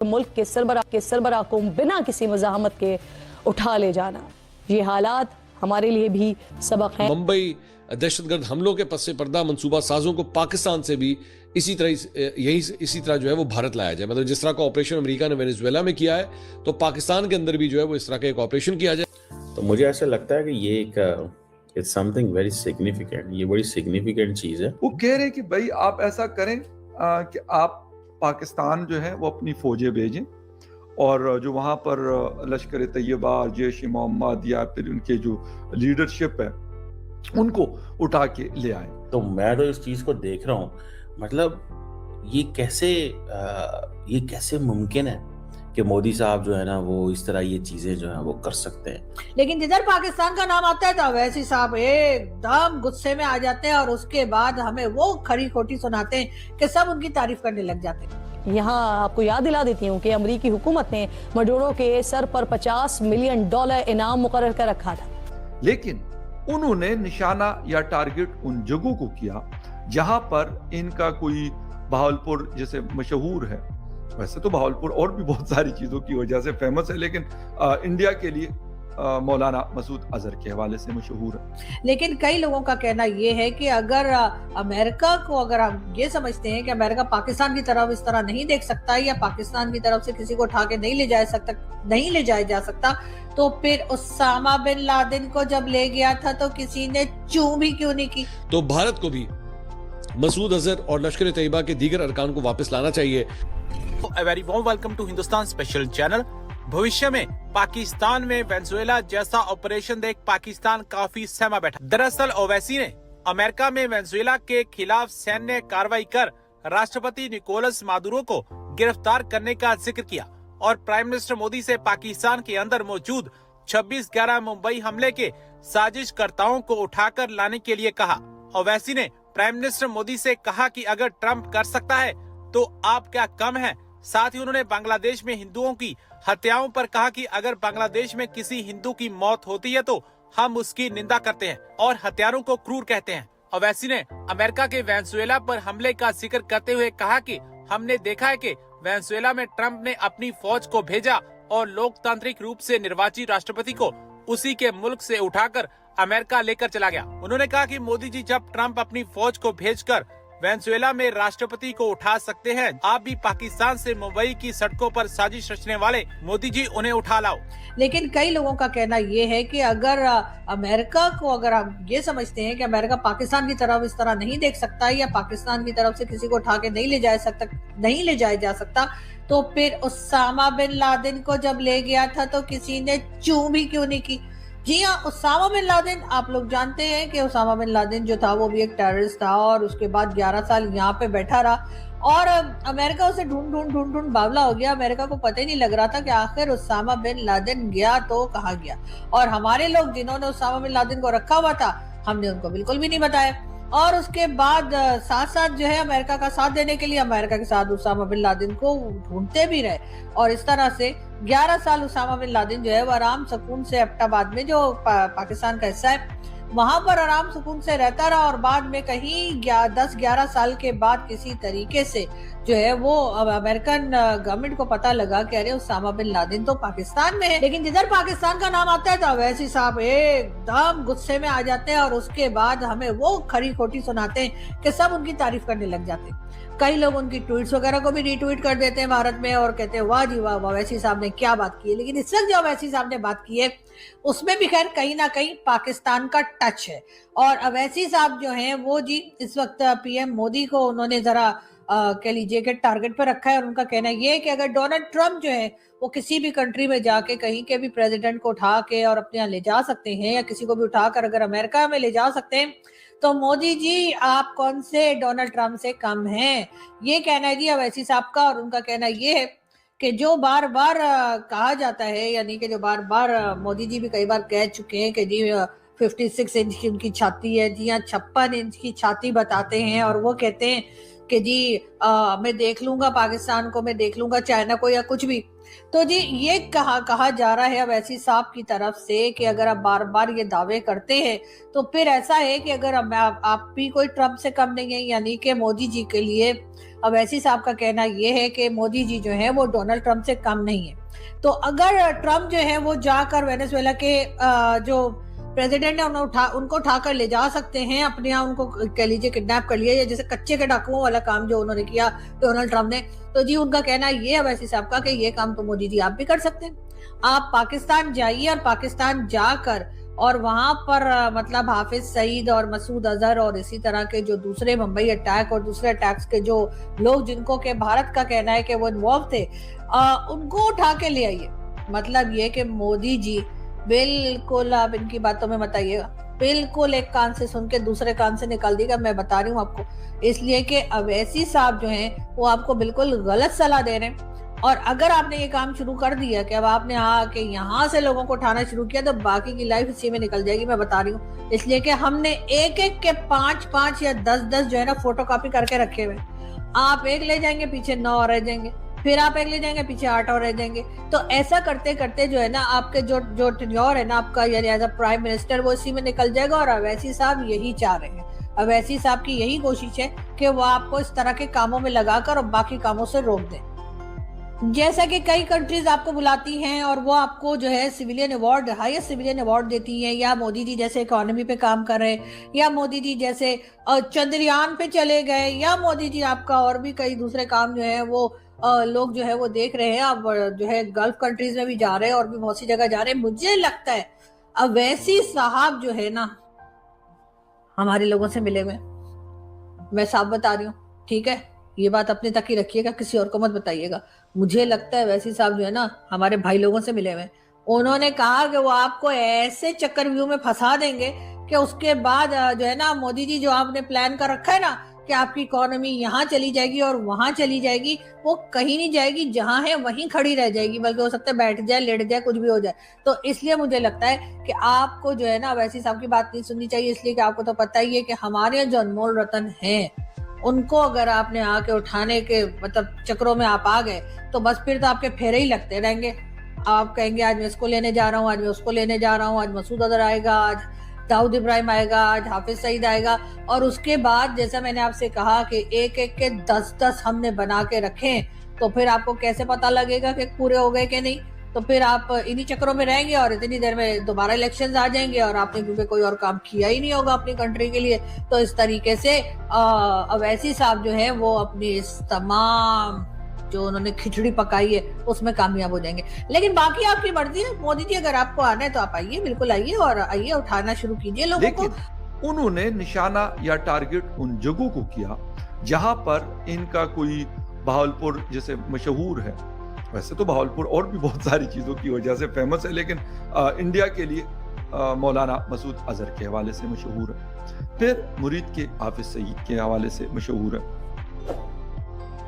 मुल्क के सरबराह को बिना किसी मज़ाहमत के उठा ले जाना, ये हालात हमारे लिए भी सबक है। मुंबई दहशतगर्द हमलों के पस पर्दा मंसूबा साजों को पाकिस्तान से भी इसी तरह जो है वो भारत लाया जाए। मतलब जिस तरह का ऑपरेशन अमेरिका ने वेनेजुएला में किया है, तो पाकिस्तान के अंदर भी जो है वो इस तरह का एक ऑपरेशन किया जाए। तो मुझे ऐसा लगता है कि ये एक इट्स समथिंग वेरी सिग्निफिकेंट, ये बड़ी सिग्निफिकेंट चीज है। वो कह रहे हैं कि भाई आप ऐसा करें कि आप पाकिस्तान जो है वो अपनी फौजें भेजें और जो वहाँ पर लश्कर तैयबा, जैश मोहम्मद या फिर उनके जो लीडरशिप है उनको उठा के ले आए। तो मैं तो इस चीज को देख रहा हूँ, मतलब ये कैसे मुमकिन है कि मोदी साहब जो है ना वो इस तरह ये चीजें जो है वो कर सकते हैं। लेकिन जिधर पाकिस्तान का नाम आता है तो अवैसी साहब एकदम गुस्से में आ जाते हैं और उसके बाद हमें वो खरी खोटी सुनाते हैं कि सब उनकी तारीफ करने लग जाते हैं। यहाँ आपको याद दिला देती हूँ कि अमेरिकी हुकूमत ने मडूरो के सर पर $50 मिलियन इनाम मुकर्रर कर रखा था, लेकिन उन्होंने निशाना या टारगेट उन जगहों को किया जहां पर इनका कोई बहावलपुर जैसे मशहूर है। वैसे तो बहावलपुर और भी बहुत सारी चीजों की वजह से फेमस है, लेकिन इंडिया के लिए मौलाना मसूद अजहर के हवाले से मशहूर है। लेकिन कई लोगों का कहना यह है कि अगर अमेरिका को, अगर हम ये समझते हैं कि अमेरिका पाकिस्तान की तरफ इस तरह नहीं देख सकता या पाकिस्तान की तरफ से किसी को उठा के नहीं ले जाया जा सकता, तो फिर उसामा बिन लादेन को जब ले गया था तो किसी ने चूं भी क्यों नहीं की। तो भारत को भी मसूद अजहर और लश्कर तैयबा के दीगर अरकान को वापस लाना चाहिए। A very warm welcome to Hindustan special channel. भविष्य में पाकिस्तान में वेनेजुएला जैसा ऑपरेशन देख पाकिस्तान काफी सहमा बैठा। दरअसल ओवैसी ने अमेरिका में वेनेजुएला के खिलाफ सैन्य कार्रवाई कर राष्ट्रपति निकोलस मादुरो को गिरफ्तार करने का जिक्र किया और प्राइम मिनिस्टर मोदी से पाकिस्तान के अंदर मौजूद 26/11 मुंबई हमले के साजिशकर्ताओं को उठाकर लाने के लिए कहा। ओवैसी ने प्राइम मिनिस्टर मोदी से कहा कि अगर ट्रंप कर सकता है तो आप क्या कम हैं। साथ ही उन्होंने बांग्लादेश में हिंदुओं की हत्याओं पर कहा कि अगर बांग्लादेश में किसी हिंदू की मौत होती है तो हम उसकी निंदा करते हैं और हत्यारों को क्रूर कहते हैं। ओवैसी ने अमेरिका के वेनेजुएला पर हमले का जिक्र करते हुए कहा कि हमने देखा है कि वेनेजुएला में ट्रंप ने अपनी फौज को भेजा और लोकतांत्रिक रूप से निर्वाचित राष्ट्रपति को उसी के मुल्क से उठाकर अमेरिका लेकर चला गया। उन्होंने कहा कि मोदी जी जब ट्रंप अपनी फौज को भेजकर वेनेजुएला में राष्ट्रपति को उठा सकते हैं, आप भी पाकिस्तान से मुंबई की सड़कों पर साजिश रचने वाले मोदी जी उन्हें उठा लाओ। लेकिन कई लोगों का कहना यह है कि अगर अमेरिका को, अगर हम ये समझते हैं कि अमेरिका पाकिस्तान की तरफ इस तरह नहीं देख सकता या पाकिस्तान की तरफ से किसी को उठा के नहीं ले जाया जा सकता, तो फिर उसामा बिन लादेन को जब ले गया था तो किसी ने चूं भी क्यों नहीं की। जी हाँ, उसामा बिन लादेन, आप लोग जानते हैं कि उसामा बिन लादेन जो था वो भी एक टेररिस्ट था और उसके बाद 11 साल यहाँ पे बैठा रहा और अमेरिका उसे ढूंढ बावला हो गया। अमेरिका को पता ही नहीं लग रहा था कि आखिर उसामा बिन लादेन गया तो कहाँ गया। और हमारे लोग जिन्होंने उसामा बिन लादेन को रखा हुआ था, हमने उनको बिल्कुल भी नहीं बताया। और उसके बाद साथ साथ जो है अमेरिका का साथ देने के लिए अमेरिका के साथ उसामा बिन लादेन को ढूंढते भी रहे और इस तरह से 11 साल उसामा बिन लादेन जो है वो आराम सुकून से एबटाबाद में जो पाकिस्तान का हिस्सा है वहां पर आराम सुकून से रहता रहा और बाद में कहीं 10-11 साल के बाद किसी तरीके से जो है वो अमेरिकन गवर्नमेंट को पता लगा कि अरे उसामा बिन लादेन तो पाकिस्तान में है। लेकिन जिधर पाकिस्तान का नाम आता है तो अवैसी साहब एकदम गुस्से में आ जाते हैं और उसके बाद हमें वो खरी खोटी सुनाते हैं कि सब उनकी तारीफ करने लग जाते हैं। कई लोग उनकी ट्वीट्स वगैरह को भी रीट्वीट कर देते हैं भारत में और कहते हैं वाह जी वाह, अवैसी साहब ने क्या बात की है। लेकिन इस वक्त जो अवैसी साहब ने बात की है उसमें भी खैर कहीं ना कहीं पाकिस्तान का टच है। और अवैसी साहब जो हैं वो जी इस वक्त पीएम मोदी को उन्होंने जरा कह लीजिए कि टारगेट पर रखा है और उनका कहना ये है कि अगर डोनाल्ड ट्रंप जो है वो किसी भी कंट्री में जाके कहीं के भी प्रेसिडेंट को उठा के और अपने यहाँ ले जा सकते हैं या किसी को भी उठाकर अगर अमेरिका में ले जा सकते हैं तो मोदी जी आप कौन से डोनाल्ड ट्रंप से कम हैं। ये कहना है जी अवैसी साहब का। और उनका कहना ये है कि जो बार बार कहा जाता है, यानी कि जो बार बार मोदी जी भी कई बार कह चुके हैं कि जी 56 इंच की उनकी छाती है, जी हाँ 56 इंच की छाती बताते हैं और वो कहते हैं कि जी मैं देख लूंगा पाकिस्तान को, मैं देख लूंगा चाइना को या कुछ भी। तो जी ये कहा जा रहा है अवैसी साहब की तरफ से कि अगर आप बार बार ये दावे करते हैं तो फिर ऐसा है कि अगर आप भी कोई ट्रम्प से कम नहीं है, यानी कि मोदी जी के लिए अवैसी साहब का कहना ये है कि मोदी जी जो है वो डोनाल्ड ट्रम्प से कम नहीं है। तो अगर ट्रम्प जो है वो जाकर वेनेजुएला के जो प्रेसिडेंट है उनको उठाकर ले जा सकते हैं अपने यहाँ, उनको कह लीजिए किडनैप कर लिया, या जैसे कच्चे के डाकुओं वाला काम जो उन्होंने किया डोनाल्ड ट्रम्प ने, तो जी उनका कहना ये है वैसे साहब का कि ये काम तो मोदी जी आप भी कर सकते हैं। आप पाकिस्तान जाइए और पाकिस्तान जाकर और वहां पर मतलब हाफिज सईद और मसूद अजहर और इसी तरह के जो दूसरे मुंबई अटैक और दूसरे अटैक्स के जो लोग जिनको के भारत का कहना है कि वो इन्वॉल्व थे, उनको उठा के ले आइए। मतलब ये कि मोदी जी बिल्कुल, आप इनकी बातों में मत आइएगा, बिल्कुल एक कान से सुन के दूसरे कान से निकाल देगा, मैं बता रही हूँ आपको। इसलिए कि अवैसी साहब जो हैं वो आपको बिल्कुल गलत सलाह दे रहे हैं। और अगर आपने ये काम शुरू कर दिया कि अब आपने आके यहाँ से लोगों को उठाना शुरू किया तो बाकी की लाइफ इसी में निकल जाएगी, मैं बता रही हूँ। इसलिए कि हमने एक एक के 5-5 या 10-10 जो है ना फोटो कॉपी करके रखे हुए। आप एक ले जाएंगे पीछे 9 और रह जाएंगे, फिर आप एक ले जाएंगे पीछे 8 और रह जाएंगे। तो ऐसा करते करते जो है ना आपके जो टेन्योर है ना आपका, यानी एज अ प्राइम मिनिस्टर, वो इसी में निकल जाएगा। और अवैसी साहब यही चाह रहे हैं, अवैसी साहब की यही कोशिश है कि वो आपको इस तरह के कामों में लगाकर और बाकी कामों से रोक दें। जैसा कि कई कंट्रीज आपको बुलाती हैं और वो आपको जो है civilian award, highest civilian award देती हैं, या मोदी जी जैसे इकोनॉमी पे काम कर रहे हैं, या मोदी जी जैसे चंद्रयान पे चले गए, या मोदी जी आपका और भी कई दूसरे काम जो है वो लोग जो है वो देख रहे हैं। अब जो है गल्फ कंट्रीज में भी जा रहे हैं और भी बहुत सी जगह जा रहे हैं। मुझे लगता है अवैसी साहब जो है ना हमारे लोगों से मिले हुए, मैं साफ बता रही हूँ, ठीक है, ये बात अपने तक ही रखिएगा, किसी और को मत बताइएगा। मुझे लगता है वैसी साहब जो है ना हमारे भाई लोगों से मिले हुए। उन्होंने कहा कि वो आपको ऐसे चक्रव्यूह में फंसा देंगे कि उसके बाद जो है ना मोदी जी जो आपने प्लान कर रखा है ना कि आपकी इकोनॉमी यहाँ चली जाएगी और वहां चली जाएगी, वो कहीं नहीं जाएगी, जहां है वहीं खड़ी रह जाएगी, बल्कि हो सकता है बैठ जाए, लेट जाए, कुछ भी हो जाए। तो इसलिए मुझे लगता है कि आपको जो है ना वैसी साहब की बात नहीं सुननी चाहिए, इसलिए कि आपको तो पता ही है कि हमारे जो अनमोल रतन हैं उनको अगर आपने आके उठाने के मतलब चक्रों में आप आ गए तो बस फिर तो आपके फेरे ही लगते रहेंगे। आप कहेंगे आज मैं इसको लेने जा रहा हूँ, आज मैं उसको लेने जा रहा हूँ, आज मसूद अजहर आएगा, आज दाऊद इब्राहिम आएगा, आज हाफिज सईद आएगा। और उसके बाद जैसा मैंने आपसे कहा कि एक एक के 10-10 हमने बना के रखे, तो फिर आपको कैसे पता लगेगा कि पूरे हो गए कि नहीं। तो फिर आप इन्हीं चक्रों में रहेंगे और इतनी देर में दोबारा इलेक्शंस आ जाएंगे और आपने क्योंकि कोई और काम किया ही नहीं होगा अपनी कंट्री के लिए। तो इस तरीके से अवैसी साहब जो है वो अपनी इस तमाम जो उन्होंने खिचड़ी पकाई है उसमें कामयाब हो जाएंगे। लेकिन बाकी आपकी मर्जी है, मोदी जी अगर आपको आना है तो आप आइए, बिल्कुल आइए और आइए उठाना शुरू कीजिए लोगों को। उन्होंने निशाना या टारगेट उन जगहों को किया जहां पर इनका कोई, बहावलपुर जैसे मशहूर है, वैसे तो बहावलपुर और भी बहुत सारी चीजों की वजह से फेमस है, लेकिन इंडिया के लिए मौलाना मसूद अजहर के हवाले से मशहूर है, फिर मुरीद के हाफिज सईद के हवाले से मशहूर है।